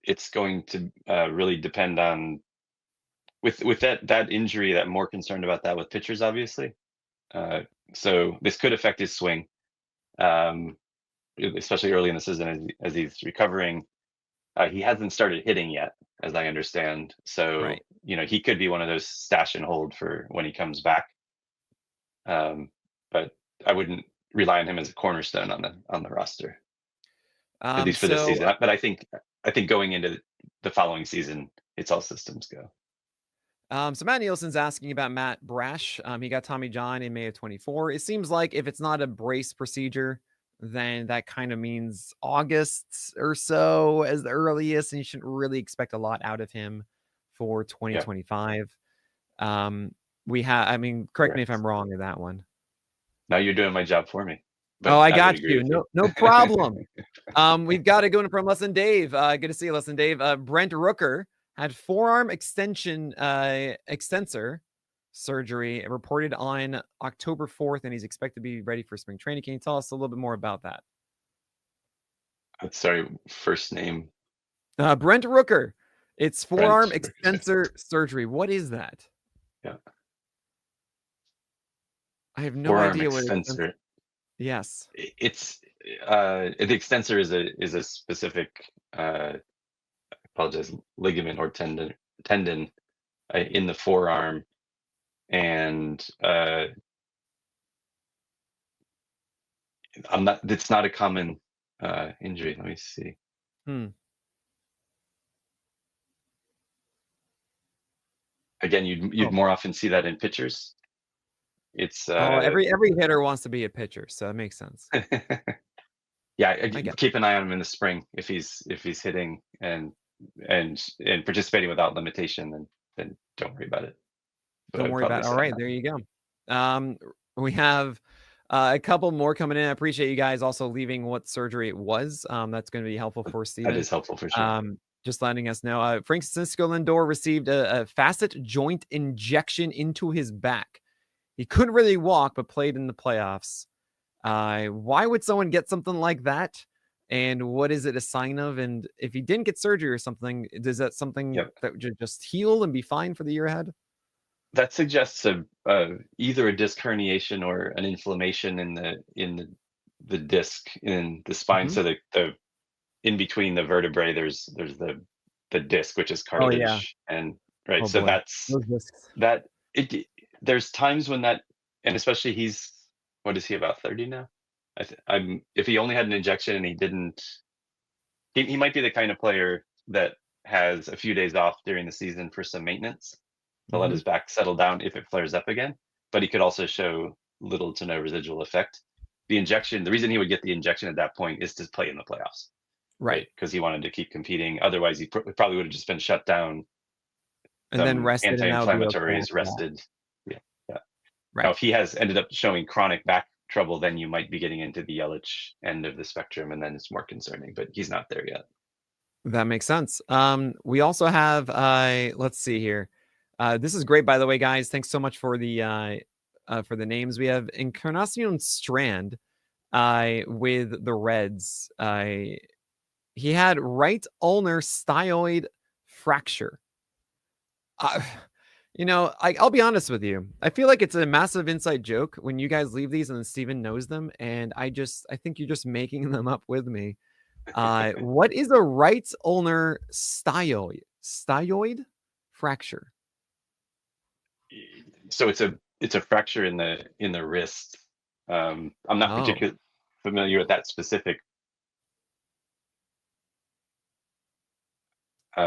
it's going to really depend on with that injury. That I'm more concerned about that with pitchers, obviously. So this could affect his swing, especially early in the season as he's recovering. He hasn't started hitting yet, as I understand. So Right. he could be one of those stash and hold for when he comes back. But I wouldn't rely on him as a cornerstone on the roster, at least for this So season. But I think going into the following season, it's all systems go. So Matt Nielsen's asking about Matt Brash. He got Tommy John in May of 24. It seems like if it's not a brace procedure, then that kind of means August or so as the earliest, and you shouldn't really expect a lot out of him for 2025. I mean, correct me if I'm wrong in that one. Now you're doing my job for me. Oh, But I would got agree you. with No problem. We've got to go in from Less Than Dave. Good to see you, Less Than Dave. Brent Rooker had forearm extensor surgery reported on October 4th, and he's expected to be ready for spring training. Can you tell us a little bit more about that? Sorry, first name. Brent Rooker. It's forearm Brent. extensor surgery. What is that? Yeah. I have no Forearm idea what extensor. Yes. It's the extensor is a specific apologize, ligament or tendon in the forearm, and it's not a common injury. Let me see. Again, you'd more often see that in pitchers. It's every hitter wants to be a pitcher, so it makes sense. yeah, keep an eye on him in the spring if he's hitting and participating without limitation, then don't worry about it. Don't worry about it. All right, there you go. We have a couple more coming in. I appreciate you guys also leaving what surgery it was. That's going to be helpful for Steven. That is helpful for sure. Just letting us know. Francisco Lindor received a facet joint injection into his back. He couldn't really walk, but played in the playoffs. Why would someone get something like that? And what is it a sign of? And if he didn't get surgery or something, is that something that would just heal and be fine for the year ahead? That suggests either a disc herniation or an inflammation in the disc in the spine. So the in between the vertebrae, there's the disc, which is cartilage, and right. So that's that. There's times when that, and especially what is he, about 30 now? If he only had an injection and he didn't, he might be the kind of player that has a few days off during the season for some maintenance to let his back settle down if it flares up again. But he could also show little to no residual effect. The reason he would get the injection at that point is to play in the playoffs. Right. Because he wanted to keep competing. Otherwise, he probably would have just been shut down. And then rested. Anti-inflammatories, rested. Yeah. Right. Now, if he has ended up showing chronic back trouble, then you might be getting into the Yelich end of the spectrum, and then it's more concerning. But he's not there yet. That makes sense. We also have, let's see here. This is great, by the way, guys. Thanks so much for the names. We have Encarnacion Strand with the Reds. He had right ulnar styoid fracture. I'll be honest with you. I feel like it's a massive inside joke when you guys leave these and then Steven knows them. And I think you're just making them up with me. What is a right ulnar styoid fracture? So it's a fracture in the wrist I'm not Oh, particularly familiar with that specific. I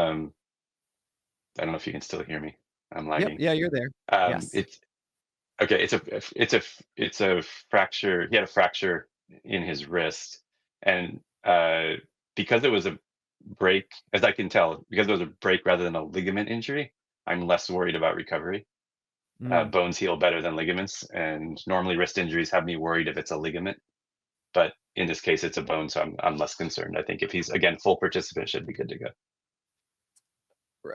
don't know if you can still hear me. I'm yep. lagging. Yeah, you're there. Yes. It's okay. It's a fracture. He had a fracture in his wrist, and because it was a break, as I can tell, because it was a break rather than a ligament injury, I'm less worried about recovery. Mm. Bones heal better than ligaments, and normally wrist injuries have me worried if it's a ligament. But in this case, it's a bone, so I'm less concerned. I think if he's again full participant, should be good to go.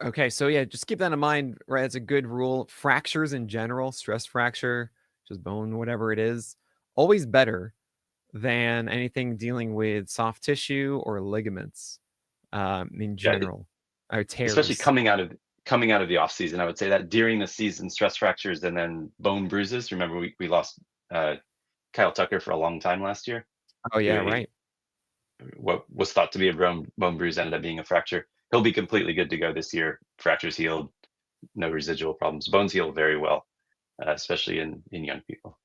Okay, so yeah, just keep that in mind, right? It's a good rule. Fractures in general, stress fracture, just bone, whatever it is, always better than anything dealing with soft tissue or ligaments in Yeah, general, or especially tears. coming out of the off season, I would say that during the season, stress fractures and then bone bruises. Remember, we lost uh, Kyle Tucker for a long time last year Oh, to yeah, a right. what was thought to be a bone bruise ended up being a fracture. He'll be completely good to go this year. Fractures healed, no residual problems. Bones heal very well, especially in young people.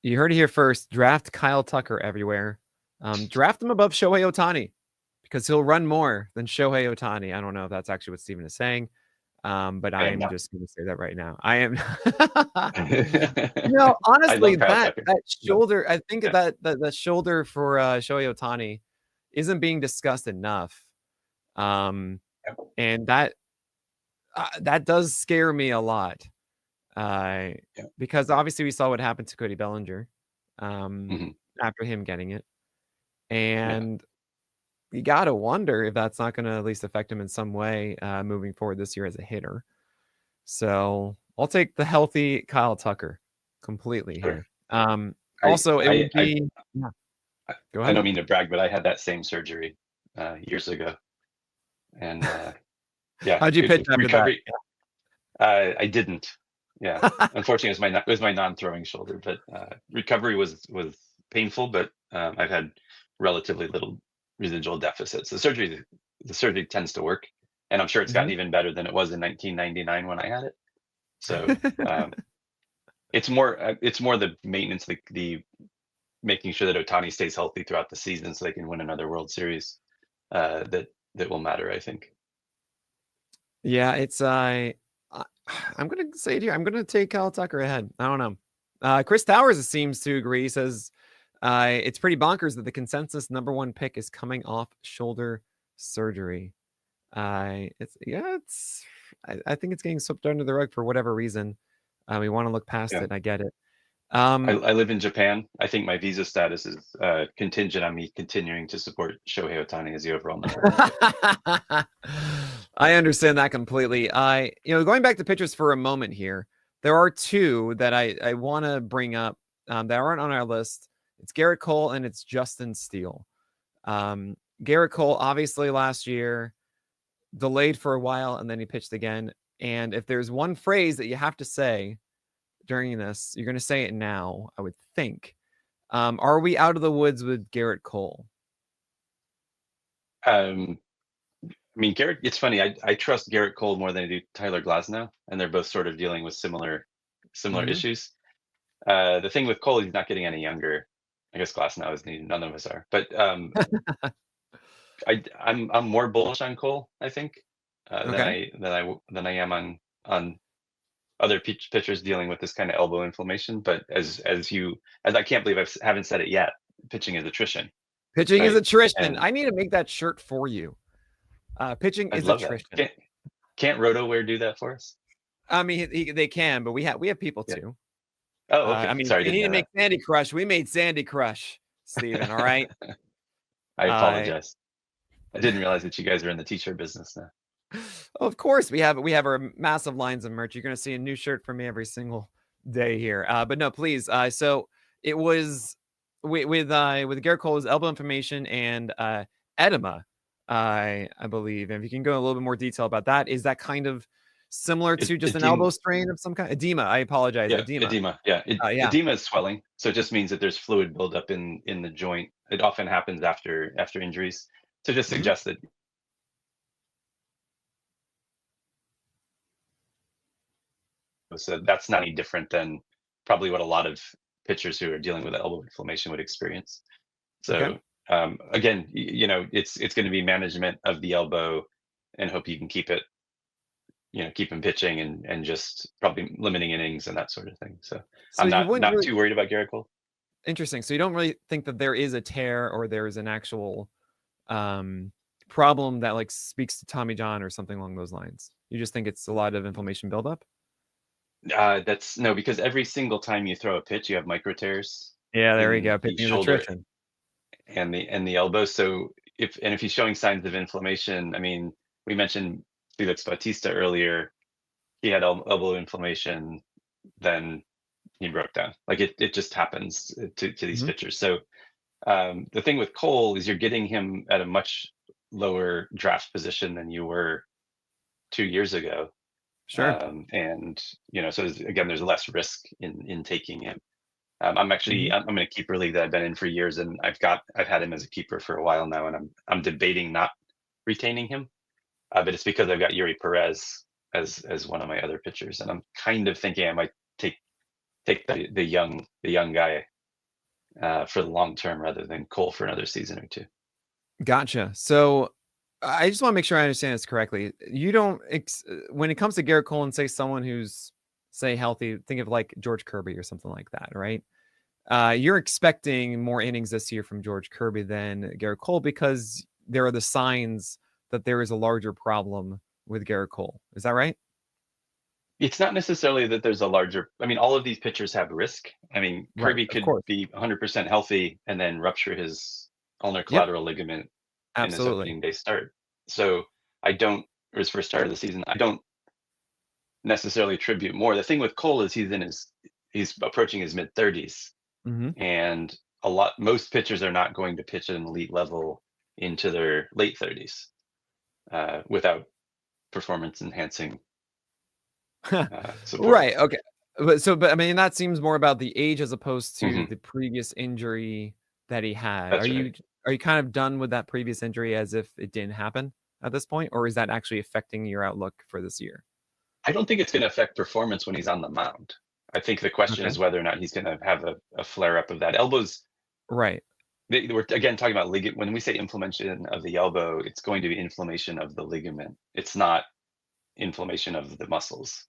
You heard it here first. Draft Kyle Tucker everywhere. Draft him above Shohei Ohtani because he'll run more than Shohei Ohtani. I don't know if that's actually what Steven is saying, but I am I'm not. just going to say that right now. I am. I Honestly, love Kyle that Tucker. that But shoulder, I think yeah, that shoulder for Shohei Ohtani isn't being discussed enough. Um, yeah, and that does scare me a lot. Uh, yeah. because obviously we saw what happened to Cody Bellinger um, Mhm. after him getting it. Yeah. And you got to wonder if that's not going to at least affect him in some way moving forward this year as a hitter. So I'll take the healthy Kyle Tucker completely Sure. here. I Also, it I would I be, yeah, go I ahead. don't mean to brag, but I had that same surgery years ago, and yeah, How'd you pitch after that? recovery. I didn't. Yeah, unfortunately, it was my non-throwing shoulder, but recovery was painful. But I've had relatively little residual deficits. The surgery tends to work, and I'm sure it's gotten Mhm. even better than it was in 1999 when I had it. So it's more the maintenance, the making sure that Otani stays healthy throughout the season so they can win another World Series. That will matter, I think. Yeah, it's I'm gonna say it here. I'm gonna take Kyle Tucker ahead. I don't know. Chris Towers seems to agree. He says it's pretty bonkers that the consensus #1 pick is coming off shoulder surgery. It's yeah, it's I think it's getting swept under the rug for whatever reason. We want to look past Yeah. it. I get it. I live in Japan. I think my visa status is contingent on me continuing to support Shohei Ohtani as the overall #1 pick. I understand that completely. Going back to pitchers for a moment here, there are two that I want to bring up that aren't on our list. It's Garrett Cole and it's Justin Steele. Garrett Cole, obviously last year, delayed for a while and then he pitched again. And if there's one phrase that you have to say during this, you're going to say it now, I would think. Are we out of the woods with Garrett Cole? Um, I mean, Garrett. It's funny. I trust Garrett Cole more than I do Tyler Glasnow, and they're both sort of dealing with similar Hmm. issues. The thing with Cole, he's not getting any younger. I guess Glasnow is needed. None of us are, but I'm more bullish on Cole. I think than Okay. I am on other pitchers dealing with this kind of elbow inflammation. But as I can't believe haven't said it yet. Pitching is attrition, Pitching is right? attrition. And I need to make that shirt for you. Pitching I'd is love that. attrition. Can't RotoWare do that for us? I mean, they can, but we have people Yeah. too. Oh, okay. I mean, Sorry, I they didn't need to know make that. Sandy Crush. We made Sandy Crush, Steven, all right? I Uh, apologize. I didn't realize that you guys are in the t-shirt business now. of course, we have our massive lines of merch. You're going to see a new shirt from me every single day here. But no, please. So it was with Garrett Cole's elbow inflammation and edema, I believe. And if you can go in a little bit more detail about that, is that kind of similar to just an Edema, elbow strain of some kind? Edema. I apologize. yeah, Edema. edema. Yeah, Yeah. edema is swelling, so it just means that there's fluid buildup in the joint. It often happens after injuries. So just Mhm. suggest that. So that's not any different than probably what a lot of pitchers who are dealing with elbow inflammation would experience. So Okay. again, it's going to be management of the elbow, and hope you can keep it, keep him pitching, and just probably limiting innings and that sort of thing. So So I'm you wouldn't not really too worried about Garrett Cole. interesting. So you don't really think that there is a tear or there is an actual problem that like speaks to Tommy John or something along those lines. You just think it's a lot of inflammation buildup. That's no, because every single time you throw a pitch, you have micro tears Yeah, there we in go. the Pitching is shoulder attrition. and the elbow. So if he's showing signs of inflammation, I mean, we mentioned Felix Bautista earlier. He had elbow inflammation, then he broke down. Like it just happens to these pitchers. So the thing with Cole is you're getting him at a much lower draft position than you were 2 years ago. Sure. And so there's less risk in taking him. I'm actually I'm in a keeper league that I've been in for years, and I've had him as a keeper for a while now, and I'm debating not retaining him, but it's because I've got Yuri Perez as one of my other pitchers, and I'm kind of thinking I might take the young guy for the long term rather than Cole for another season or two. Gotcha. So I just want to make sure I understand this correctly. You don't, when it comes to Garrett Cole and say someone who's say healthy, think of like George Kirby or something like that, right? You're expecting more innings this year from George Kirby than Garrett Cole because there are the signs that there is a larger problem with Garrett Cole. Is that right? It's not necessarily that there's a larger. I mean, all of these pitchers have risk. I mean, Right. Kirby Of could course. be 100% healthy and then rupture his ulnar Yep. collateral ligament in his Absolutely. opening day start. So or his first start of the season. I don't necessarily attribute more. The thing with Cole is he's approaching his mid 30s, and most pitchers are not going to pitch at an elite level into their late 30s without performance enhancing support. Right. Okay. But I mean, that seems more about the age as opposed to the previous injury that he had. That's right. Are you kind of done with that previous injury as if it didn't happen at this point, or is that actually affecting your outlook for this year? I don't think it's going to affect performance when he's on the mound. I think the question Okay. is whether or not he's going to have a flare up of that. Elbows, Right. we're again talking about ligament. When we say inflammation of the elbow, it's going to be inflammation of the ligament. It's not inflammation of the muscles.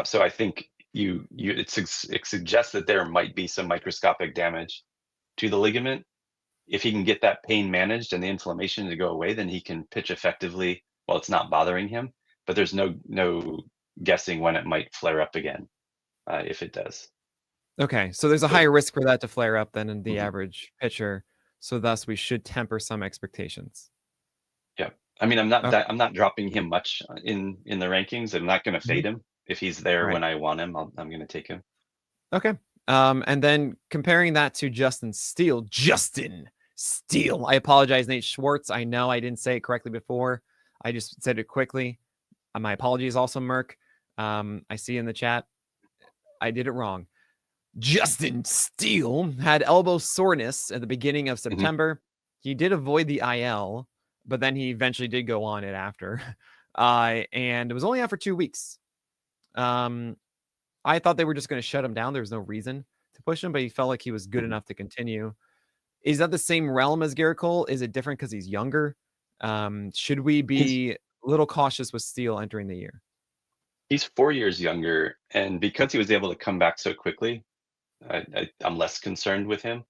So I think it suggests that there might be some microscopic damage to the ligament. If he can get that pain managed and the inflammation to go away, then he can pitch effectively while it's not bothering him. But there's no guessing when it might flare up again, if it does. Okay. So there's a higher risk for that to flare up than in the average pitcher. So thus we should temper some expectations. Yeah. I mean, I'm not dropping him much in the rankings. I'm not going to fade him. If he's there when I want him, I'm going to take him. Okay. And then comparing that to Justin Steele. I apologize, Nate Schwartz. I know I didn't say it correctly before. I just said it quickly. My apologies also, Merck. I see in the chat. I did it wrong. Justin Steele had elbow soreness at the beginning of September. He did avoid the IL, but then he eventually did go on it after. And it was only out for 2 weeks. I thought they were just going to shut him down. There was no reason to push him, but he felt like he was good enough to continue. Is that the same realm as Garrett Cole? Is it different because he's younger? Should we be a little cautious with Steele entering the year? He's 4 years younger, and because he was able to come back so quickly, I'm less concerned with him.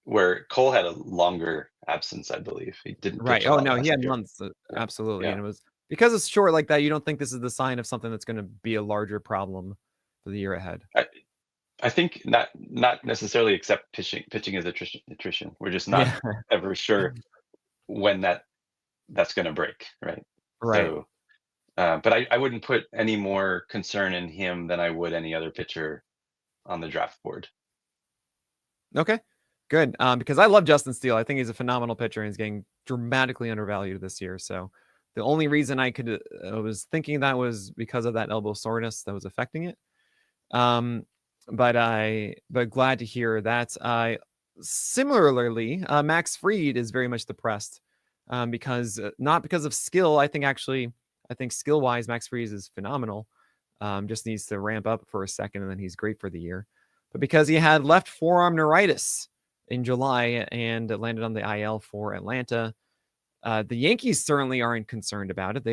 Where Cole had a longer absence, I believe. He didn't pitch a lot no, last he had year. months. Absolutely. And it was because it's short like that. You don't think this is the sign of something that's going to be a larger problem for the year ahead? I think not necessarily, except pitching is attrition. We're just not ever sure when that's going to break, right? So, but I wouldn't put any more concern in him than I would any other pitcher on the draft board. Okay, good. Because I love Justin Steele. I think he's a phenomenal pitcher and he's getting dramatically undervalued this year. So the only reason I was thinking that was because of that elbow soreness that was affecting it. But glad to hear that. Similarly, Max Fried is very much depressed because not because of skill. I think skill wise, Max Fried is phenomenal. Just needs to ramp up for a second, and then he's great for the year. But because he had left forearm neuritis in July and landed on the IL for Atlanta, the Yankees certainly aren't concerned about it.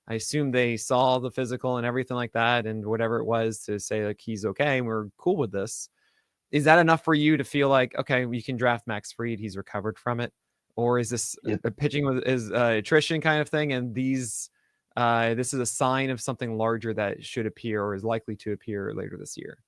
I assume they saw the physical and everything like that, and whatever it was to say like he's okay and we're cool with this. Is that enough for you to feel like, okay, we can draft Max Fried, he's recovered from it? Or is this a pitching with attrition kind of thing? And this is a sign of something larger that should appear or is likely to appear later this year.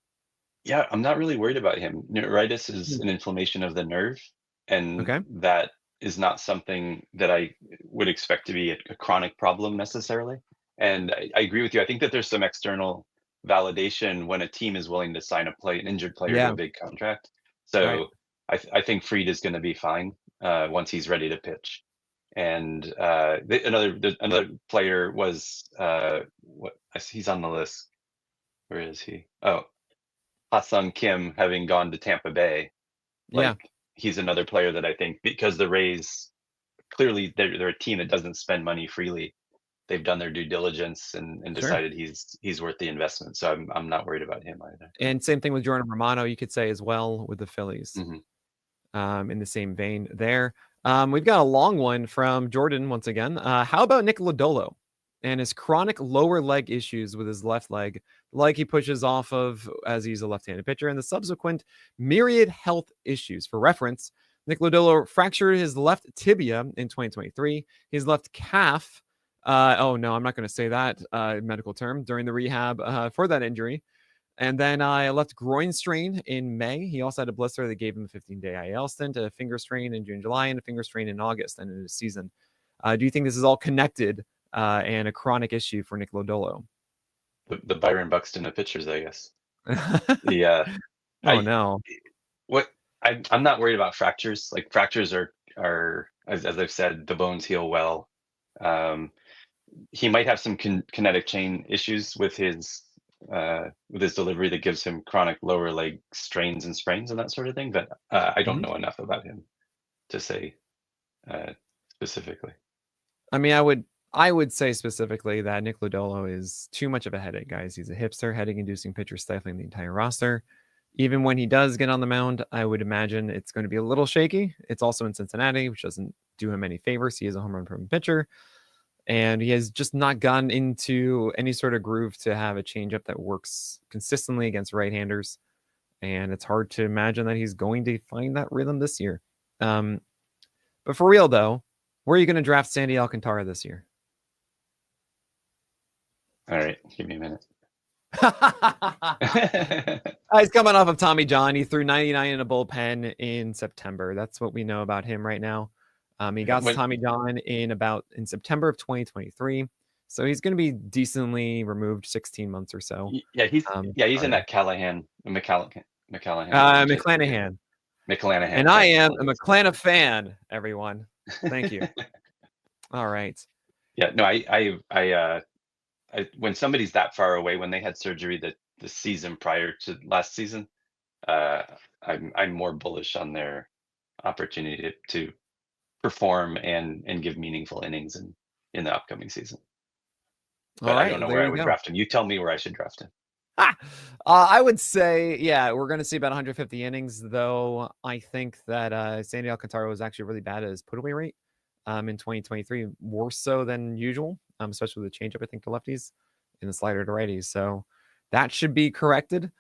Yeah, I'm not really worried about him. Neuritis is an inflammation of the nerve, and Okay. that is not something that I would expect to be a chronic problem necessarily. And I agree with you. I think that there's some external validation when a team is willing to sign an injured player to Yeah. a big contract. So Right. I think Fried is going to be fine once he's ready to pitch. And another player was he's on the list. Where is he? Oh, Ha-Sung Kim, having gone to Tampa Bay. Yeah. He's another player that I think, because the Rays clearly they're a team that doesn't spend money freely. They've done their due diligence and Sure. decided he's worth the investment. So I'm not worried about him either. And same thing with Jordan Romano, you could say as well with the Phillies. Mm-hmm. In the same vein there. We've got a long one from Jordan once again. How about Nick Lodolo and his chronic lower leg issues with his left leg, like he pushes off of as he's a left-handed pitcher, and the subsequent myriad health issues? For reference, Nick Lodolo fractured his left tibia in 2023, his left calf. Oh no, I'm not going to say that medical term during the rehab for that injury. And then I left groin strain in May. He also had a blister that gave him a 15-day IL stint, a finger strain in June, July, and a finger strain in August and in the season. Do you think this is all connected and a chronic issue for Nick Lodolo? The Byron Buxton of pitchers, I guess. Oh no. I'm not worried about fractures. Like fractures are as I've said, the bones heal well. He might have some kinetic chain issues with his delivery that gives him chronic lower leg strains and sprains and that sort of thing. But I don't know enough about him to say specifically. I mean, I would say specifically that Nick Lodolo is too much of a headache, guys. He's a hipster, headache-inducing pitcher, stifling the entire roster. Even when he does get on the mound, I would imagine it's going to be a little shaky. It's also in Cincinnati, which doesn't do him any favors. He is a home run prone pitcher, and he has just not gotten into any sort of groove to have a changeup that works consistently against right-handers. And it's hard to imagine that he's going to find that rhythm this year. But for real, though, where are you going to draft Sandy Alcantara this year? All right, give me a minute. He's coming off of Tommy John. He threw 99 in a bullpen in September. That's what we know about him right now. He got Tommy John in September of 2023. So he's going to be decently removed 16 months or so. Yeah, he's in that McClanahan. McClanahan. And I am a McClanahan fan, everyone. Thank you. All right. Yeah, no, I when somebody's that far away, when they had surgery the season prior to last season, I'm more bullish on their opportunity to perform and give meaningful innings in the upcoming season. But I don't know where I would draft him. You tell me where I should draft him. I would say, we're going to see about 150 innings, though. I think that Sandy Alcantara was actually really bad at his put-away rate in 2023, worse so than usual, especially with the changeup, I think, to lefties and the slider to righties. So that should be corrected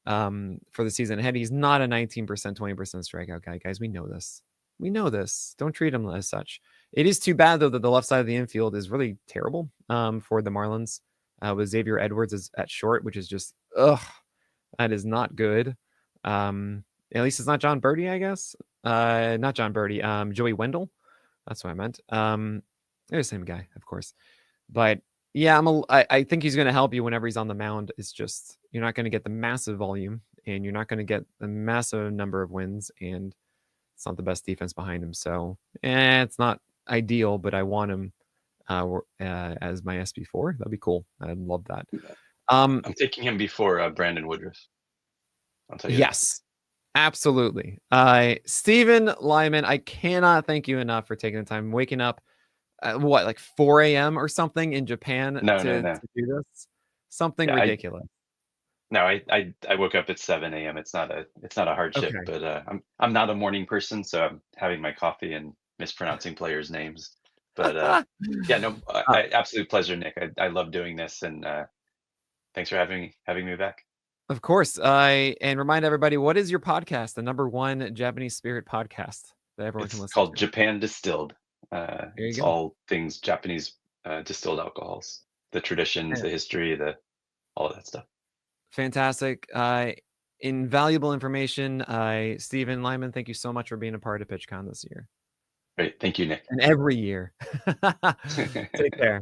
for the season ahead. He's not a 19%, 20% strikeout guy, guys. We know this. Don't treat him as such. It is too bad, though, that the left side of the infield is really terrible for the Marlins. With Xavier Edwards at short, which is just, that is not good. At least it's not John Birdie, I guess. Not John Birdie, Joey Wendell. That's what I meant. They're the same guy, of course. But yeah, I think he's going to help you whenever he's on the mound. It's just, you're not going to get the massive volume, and you're not going to get the massive number of wins, and it's not the best defense behind him. So it's not ideal, but I want him as my SB4. That'd be cool. I'd love that. I'm taking him before Brandon Woodruff. I'll tell you. Yes, absolutely. Stephen Lyman, I cannot thank you enough for taking the time, waking up like 4 a.m. or something in Japan to do this. Something Yeah, ridiculous. No, I woke up at 7 a.m. It's not a hardship, Okay. but I'm not a morning person, so I'm having my coffee and mispronouncing players' names. But yeah, no, absolute pleasure, Nick. I love doing this, and thanks for having me back. Of course. And remind everybody, what is your podcast? The number one Japanese spirit podcast that everyone can It's listen called to. Japan Distilled. There you It's go. all things Japanese distilled alcohols, the traditions, the history, all of that stuff. Fantastic. Invaluable information. Stephen Lyman, thank you so much for being a part of PitchCon this year Great, thank you, Nick. and every year. Take care.